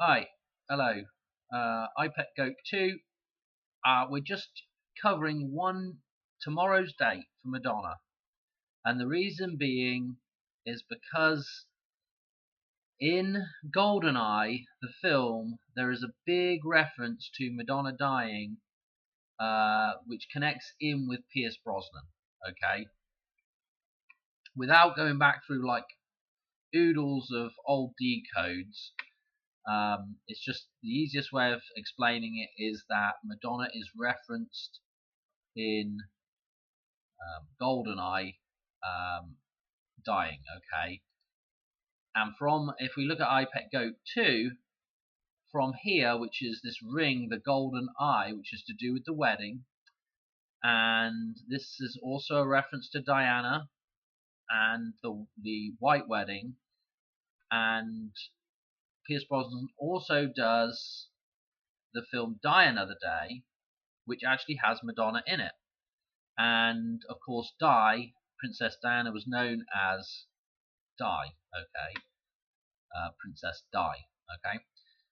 Hi, hello. iPet Goat 2. We're just covering tomorrow's date for Madonna. And the reason being is because in GoldenEye, the film, there is a big reference to Madonna dying, which connects in with Pierce Brosnan. Okay? Without going back through like oodles of old decodes, it's just the easiest way of explaining it is that Madonna is referenced in GoldenEye dying. Okay, and if we look at iPet Goat 2, from here, which is this ring, the golden eye, which is to do with the wedding, and this is also a reference to Diana and the white wedding, and Pierce Brosnan also does the film Die Another Day, which actually has Madonna in it. And of course, Princess Diana was known as Di, okay? Princess Di, okay?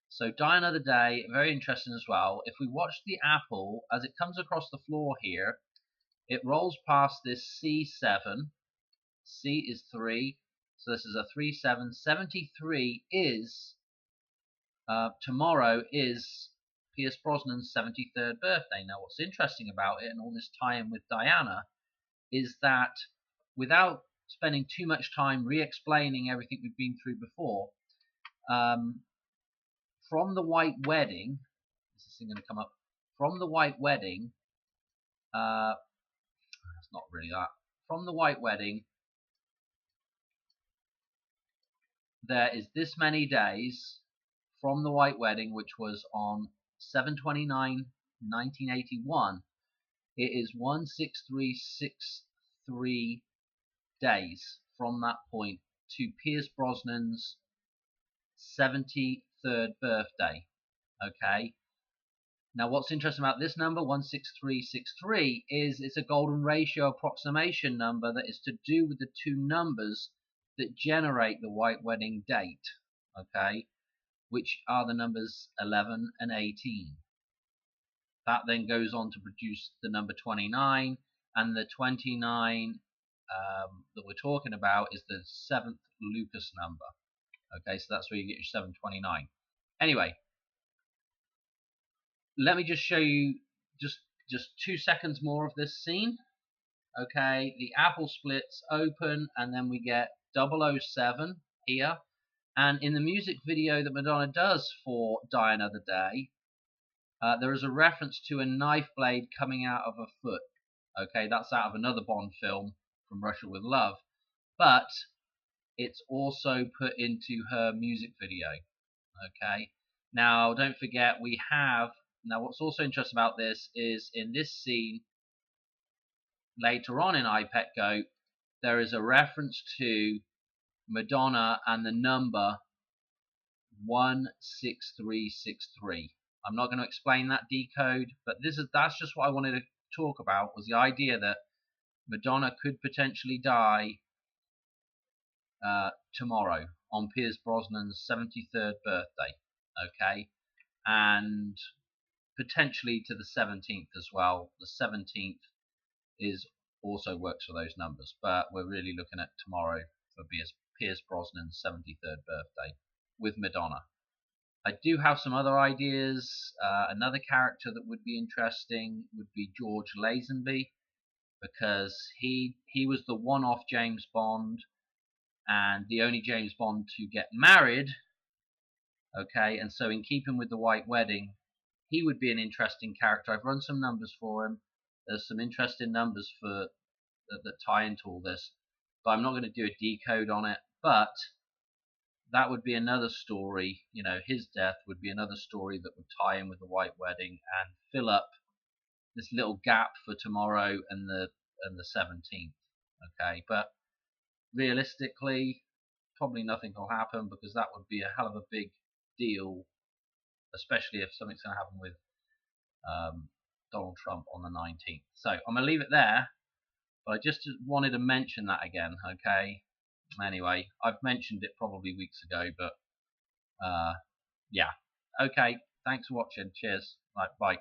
So Die Another Day, very interesting as well. If we watch the apple, as it comes across the floor here, it rolls past this C7. C is 3, so this is a 3-7. 73 is, tomorrow is Pierce Brosnan's 73rd birthday. Now, what's interesting about it, and all this tie-in with Diana, is that without spending too much time re-explaining everything we've been through before, from the white wedding, is this thing going to come up? From the white wedding, it's not really that. From the white wedding, there is this many days from the white wedding, which was on 7/29/1981. It is 16363 days from that point to Pierce Brosnan's 73rd birthday. Okay. Now, what's interesting about this number, 16363, is it's a golden ratio approximation number that is to do with the two numbers that generate the white wedding date. Okay, which are the numbers 11 and 18. That then goes on to produce the number 29, and the 29 that we're talking about is the 7th Lucas number. Okay, so that's where you get your 729. Anyway, let me just show you just 2 seconds more of this scene. Okay, the apple splits open, and then we get 007 here. And in the music video that Madonna does for Die Another Day, there is a reference to a knife blade coming out of her foot. Okay, that's out of another Bond film, From Russia with Love. But it's also put into her music video. Okay, now don't forget now what's also interesting about this is in this scene, later on in iPet Goat, there is a reference to Madonna and the number 16363. I'm not going to explain that decode, but that's just what I wanted to talk about, was the idea that Madonna could potentially die tomorrow on Pierce Brosnan's 73rd birthday. Okay, and potentially to the 17th as well. The 17th also works for those numbers, but we're really looking at tomorrow for Pierce Brosnan's 73rd birthday with Madonna. I do have some other ideas. Another character that would be interesting would be George Lazenby, because he was the one-off James Bond and the only James Bond to get married. Okay, and so in keeping with the white wedding, he would be an interesting character. I've run some numbers for him. There's some interesting numbers that tie into all this, but I'm not going to do a decode on it. But that would be another story. You know, his death would be another story that would tie in with the white wedding and fill up this little gap for tomorrow and the 17th. Okay, but realistically, probably nothing will happen, because that would be a hell of a big deal, especially if something's going to happen with Donald Trump on the 19th. So I'm going to leave it there, but I just wanted to mention that again. Okay. Anyway, I've mentioned it probably weeks ago, but Yeah. Okay. Thanks for watching. Cheers. Right. Bye.